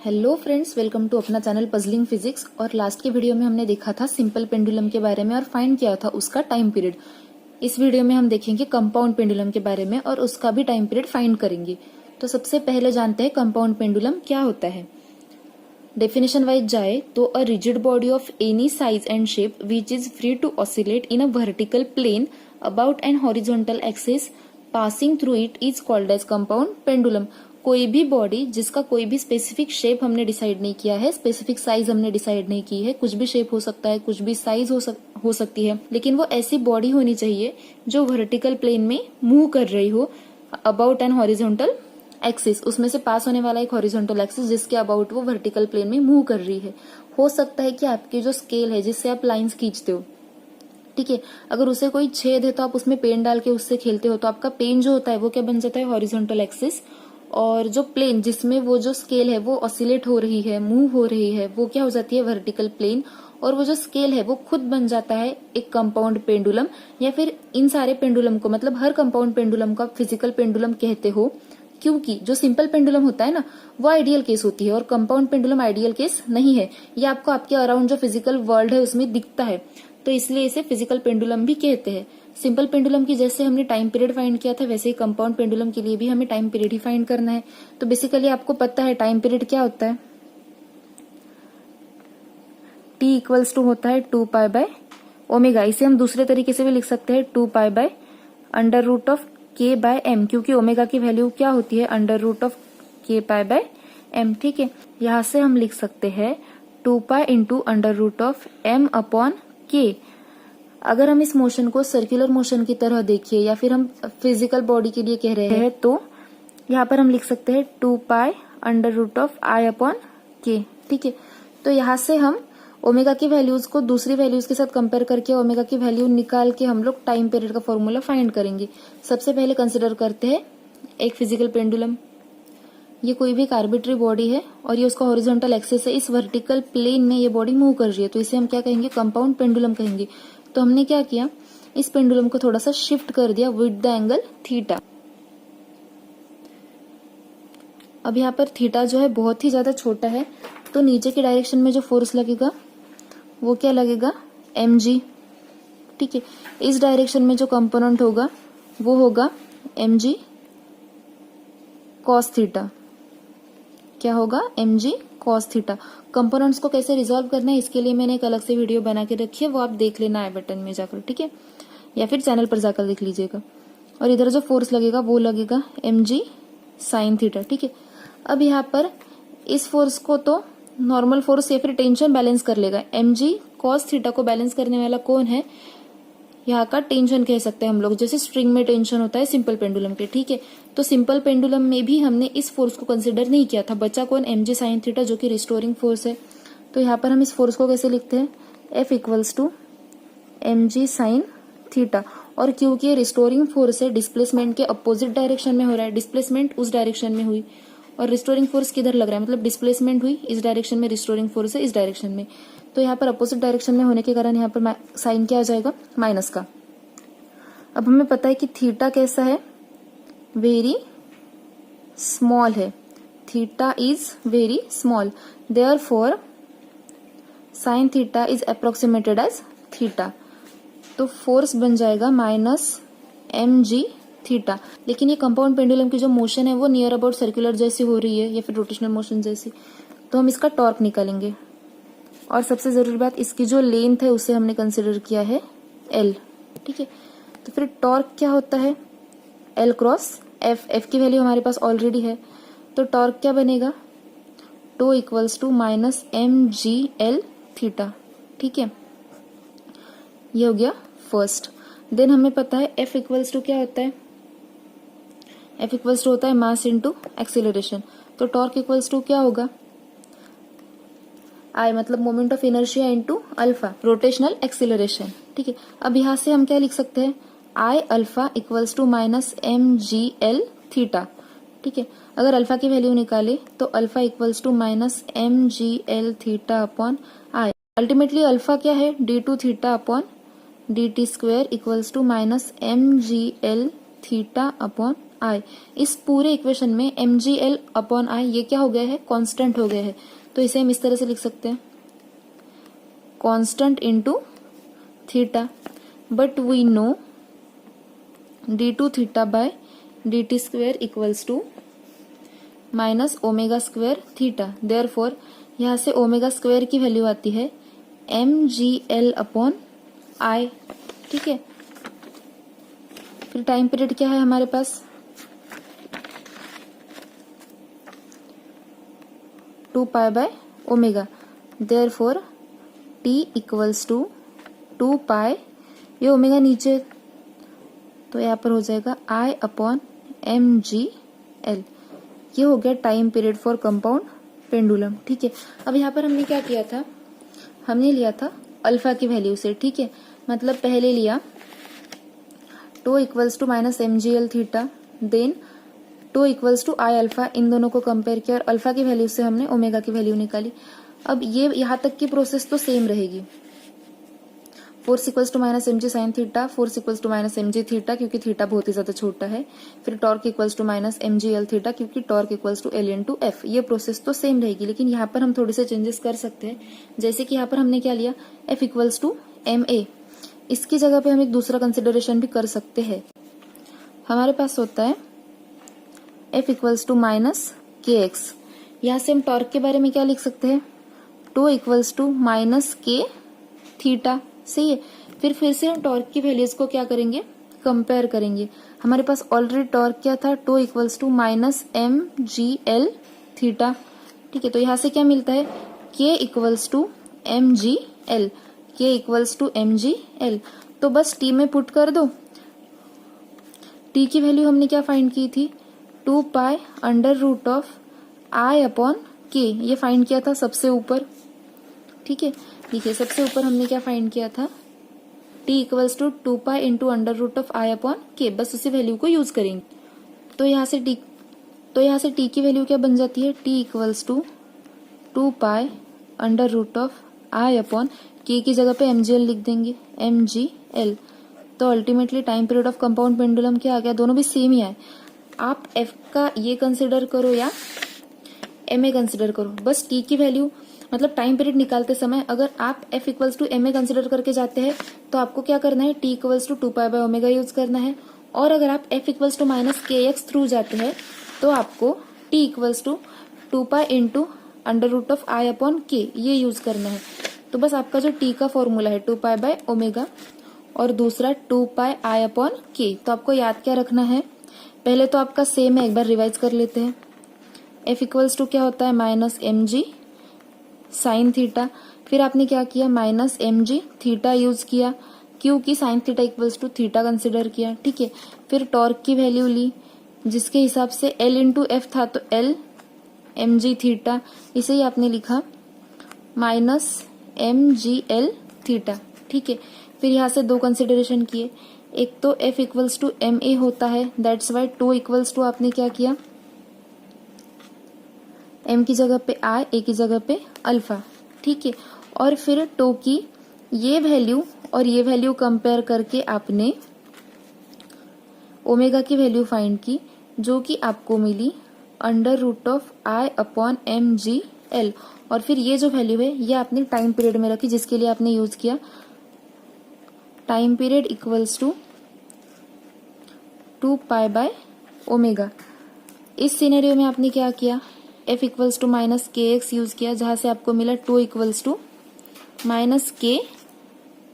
Hello friends, welcome to अपना channel puzzling physics. और last के वीडियो में हमने देखा था सिंपल पेंडुलम के बारे में और फाइंड किया था उसका टाइम पीरियड। इस वीडियो में हम देखेंगे कंपाउंड पेंडुलम के बारे में और उसका भी टाइम पीरियड फाइंड करेंगे। तो सबसे पहले जानते हैं कंपाउंड पेंडुलम क्या होता है। डेफिनेशन वाइज जाए तो a rigid body of any size and shape which is free to oscillate in a vertical plane about an horizontal axis passing through it is called as compound pendulum. कोई भी body जिसका कोई भी specific shape हमने decide नहीं किया है, specific size हमने डिसाइड नहीं की है, कुछ भी शेप हो सकता है, कुछ भी साइज हो सकती है, लेकिन वो ऐसी बॉडी होनी चाहिए जो वर्टिकल प्लेन में मूव कर रही हो अबाउट एन हॉरिजॉन्टल एक्सिस। उसमें से पास होने वाला एक हॉरिजॉन्टल एक्सिस जिसके अबाउट वो वर्टिकल प्लेन में मूव कर रही है। हो सकता है कि आपकी जो स्केल है जिससे आप लाइंस खींचते हो, ठीक है, अगर उसे कोई छेद है तो आप उसमें पेन डाल के उससे खेलते हो, तो आपका पेन जो होता है वो क्या बन जाता है, हॉरिजॉन्टल एक्सिस। और जो प्लेन जिसमें वो जो स्केल है वो ऑसिलेट हो रही है, मूव हो रही है, वो क्या हो जाती है, वर्टिकल प्लेन। और वो जो स्केल है वो खुद बन जाता है एक कंपाउंड पेंडुलम। या फिर इन सारे पेंडुलम को, मतलब हर कंपाउंड पेंडुलम का फिजिकल पेंडुलम कहते हो, क्योंकि जो सिंपल पेंडुलम होता है ना वो आइडियल केस होती है और कंपाउंड पेंडुलम आइडियल केस नहीं है। ये आपको आपके अराउंड जो फिजिकल वर्ल्ड है उसमें दिखता है, तो इसलिए इसे फिजिकल पेंडुलम भी कहते हैं। सिंपल पेंडुलम की जैसे हमने टाइम पीरियड फाइंड किया था, वैसे ही कंपाउंड पेंडुलम के लिए भी हमें टाइम पीरियड ही फाइंड करना है। तो बेसिकली आपको पता है टाइम पीरियड क्या होता है, t इक्वल्स टू होता है 2 पाई बाय ओमेगा। इसे हम दूसरे तरीके से भी लिख सकते हैं 2 pi by under root of k by m, क्योंकि ओमेगा की वैल्यू क्या होती है, under root of k pi by m। ठीक है, यहां से हम लिख सकते हैं 2 pi into under root of m upon k। अगर हम इस मोशन को सर्कुलर मोशन की तरह देखिए या फिर हम फिजिकल बॉडी के लिए कह रहे हैं, तो यहाँ पर हम लिख सकते हैं 2 pi under root of i upon k। ठीक है, तो यहाँ से हम ओमेगा की वैल्यूज को दूसरी वैल्यूज के साथ कंपेयर करके ओमेगा की वैल्यू निकाल के हम लोग टाइम पीरियड का फॉर्मूला फाइंड करेंगे। सबसे पहले कंसिडर करते हैं एक फिजिकल पेंडुलम। ये कोई भी एक आर्बिट्री बॉडी है और ये उसका हॉरिजॉन्टल एक्सिस है, इस वर्टिकल प्लेन में ये बॉडी मूव कर रही है, तो इसे हम क्या कहेंगे, कंपाउंड पेंडुलम कहेंगे। तो हमने क्या किया, इस पेंडुलम को थोड़ा सा शिफ्ट कर दिया विद द एंगल थीटा। अब यहाँ पर थीटा जो है बहुत ही ज्यादा छोटा है, तो नीचे की डायरेक्शन में जो फोर्स लगेगा वो क्या लगेगा, mg। ठीक है, इस डायरेक्शन में जो कंपोनेंट होगा वो होगा mg cos थीटा। क्या होगा, mg cos थीटा। कंपोनेंट्स को कैसे रिजॉल्व करना है इसके लिए मैंने एक अलग से वीडियो बना के रखी है, वो आप देख लेना आई बटन में जाकर, ठीक है, या फिर चैनल पर जाकर देख लीजिएगा। और इधर जो फोर्स लगेगा वो लगेगा mg sin थीटा। ठीक है, अब यहाँ पर इस फोर्स को तो नॉर्मल फोर्स या फिर टेंशन बैलेंस कर लेगा। mg cos थीटा को बैलेंस करने वाला कौन है, यहाँ का टेंशन कह सकते हैं हम लोग, जैसे स्ट्रिंग में टेंशन होता है सिंपल पेंडुलम के। ठीक है, तो सिंपल पेंडुलम में भी हमने इस फोर्स को कंसिडर नहीं किया था, बचा कौन, mg sin थीटा, जो कि रिस्टोरिंग फोर्स है। तो यहाँ पर हम इस फोर्स को कैसे लिखते हैं, F equals to mg sin theta. और क्योंकि ये रिस्टोरिंग फोर्स है, डिस्प्लेसमेंट के अपोजिट डायरेक्शन में हो रहा है, डिस्प्लेसमेंट उस डायरेक्शन में हुई और रिस्टोरिंग फोर्स किधर लग रहा है, मतलब डिस्प्लेसमेंट हुई इस डायरेक्शन में, रिस्टोरिंग फोर्स है इस डायरेक्शन में, तो यहाँ पर अपोजिट डायरेक्शन में होने के कारण यहाँ पर साइन क्या आ जाएगा, माइनस का। अब हमें पता है कि थीटा कैसा है, वेरी स्मॉल है, theta is very small, therefore sine theta is approximated as theta. तो फोर्स बन जाएगा माइनस mg थीटा। लेकिन ये कंपाउंड पेंडुलम की जो मोशन है वो नियर अबाउट सर्कुलर जैसी हो रही है या फिर रोटेशनल मोशन जैसी, तो हम इसका टॉर्क निकालेंगे। और सबसे जरूरी बात, इसकी जो लेंथ है उसे हमने कंसिडर किया है L। ठीक है, तो फिर टॉर्क क्या होता है, L क्रॉस F। F की वैल्यू हमारे पास ऑलरेडी है, तो टॉर्क क्या बनेगा, 2 equals to minus mg theta. ठीक है, ये हो गया फर्स्ट। देन हमें पता है F इक्वल्स टू क्या होता है, F इक्वल्स टू होता है मास इंटू एक्सीलरेशन। तो टॉर्क इक्वल्स टू क्या होगा, I मतलब moment of inertia into alpha, rotational acceleration. ठीक है, अब यहाँ से हम क्या लिख सकते हैं, I alpha equals to minus mgl theta. ठीक है, अगर अल्फा की वैल्यू निकाले तो alpha equals to minus mgl theta upon I। Ultimately alpha क्या है, d2 theta upon dt square equals to minus mgl theta upon I. इस पूरे इक्वेशन में mgl अपॉन आई ये क्या हो गया है, कांस्टेंट हो गया है। तो इसे हम इस तरह से लिख सकते हैं, constant into theta, but we know d2 theta by dt square equals to minus omega square theta. Therefore यहाँ से ओमेगा स्क्वायर की वैल्यू आती है mgl अपॉन आई। ठीक है, फिर टाइम पीरियड क्या है हमारे पास, 2 pi by omega. Therefore t equals to 2 pi, ये ओमेगा नीचे तो यहाँ पर हो जाएगा I अपॉन mgl। ये हो गया time period for compound pendulum. ठीक है, अब यहाँ पर हमने क्या किया था, हमने लिया था अल्फा की वैल्यू से। ठीक है, मतलब पहले लिया 2 equals to minus mgl theta, then 2 equals to I alpha, इन दोनों को कंपेयर किया और अल्फा की वैल्यू से हमने ओमेगा की वैल्यू निकाली। अब ये यहाँ तक की प्रोसेस तो सेम रहेगी, force equals to minus mg sine theta, force equals to minus mg theta क्योंकि थीटा बहुत ही ज्यादा छोटा है, फिर torque equals to minus mgl theta क्योंकि torque equals to l into F. ये प्रोसेस तो सेम रहेगी, लेकिन यहाँ पर हम थोड़े से चेंजेस कर सकते हैं। जैसे कि यहाँ पर हमने क्या लिया, f इक्वल्स टू ma, इसकी जगह पे हम एक दूसरा कंसिडरेशन भी कर सकते हैं। हमारे पास होता है f equals to minus kx। यहाँ से हम टॉर्क के बारे में क्या लिख सकते हैं, 2 equals to minus k theta. सही है, फिर से हम टॉर्क की वैल्यूज को क्या करेंगे, कंपेयर करेंगे। हमारे पास ऑलरेडी टॉर्क क्या था, 2 equals to minus mgl theta. ठीक है, तो यहाँ से क्या मिलता है, k equals to mgl, k equals to mgl। तो बस t में पुट कर दो। t की वैल्यू हमने क्या फाइंड की थी, 2 pi under root of i upon k, ये फाइंड किया था सबसे ऊपर। ठीक है, देखिए सबसे ऊपर हमने क्या फाइंड किया था, t equals to 2 pi into under root of i upon k, बस उसी वैल्यू को यूज करेंगे। तो यहाँ से t की वैल्यू क्या बन जाती है, t equals to 2 pi under root of i upon k की जगह पे mgl लिख देंगे, mgl। तो ultimately time period of compound pendulum क्या आ गया, दोनों भी सेम ही आए। आप f का ये कंसिडर करो या ma कंसिडर करो, बस t की वैल्यू मतलब टाइम पीरियड निकालते समय अगर आप f equals to ma consider करके जाते हैं तो आपको क्या करना है, t equals to 2 pi by omega use करना है। और अगर आप f equals to minus kx through जाते हैं तो आपको t equals to 2 pi into under root of i upon k ये यूज करना है। तो बस आपका जो t का फॉर्मूला है 2 पाई बाय ओमेगा और दूसरा 2 पाई i अपॉन k, तो आपको याद क्या रखना है, पहले तो आपका सेम है, एक बार रिवाइज कर लेते हैं। f इक्वल्स टू क्या होता है, माइनस mg साइन थीटा, फिर आपने क्या किया, माइनस mg थीटा यूज किया क्योंकि sine theta equals to theta consider किया। ठीक है, फिर टॉर्क की वैल्यू ली जिसके हिसाब से l इंटू एफ था तो l mg थीटा, इसे ही आपने लिखा माइनस mgl थीटा। ठीक है, फिर यहाँ से दो कंसिडरेशन किए, एक तो f इक्वल्स टू ma होता है, दैट्स वाई 2 इक्वल्स टू आपने क्या किया, m की जगह पे i, a की जगह पे अल्फा। ठीक है, और फिर टो की ये वैल्यू और ये वैल्यू कंपेयर करके आपने ओमेगा की वैल्यू फाइंड की जो कि आपको मिली under root of i upon mgl। और फिर ये जो वैल्यू है ये आपने टाइम पीरियड में रखी जिसके लिए आपने यूज किया time period equals to 2 pi by omega. इस सिनेरियो में आपने क्या किया, f equals to minus kx use किया जहां से आपको मिला 2 equals to minus k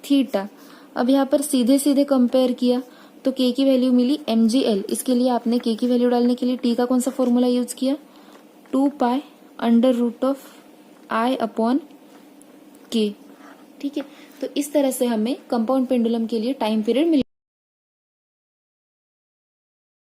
theta. अब यहाँ पर सीधे सीधे कंपेयर किया तो k की वैल्यू मिली mgl, इसके लिए आपने k की वैल्यू डालने के लिए t का कौन सा फॉर्मूला यूज किया, 2 pi under root of i upon k। ठीक है, तो इस तरह से हमें कंपाउंड पेंडुलम के लिए टाइम पीरियड मिल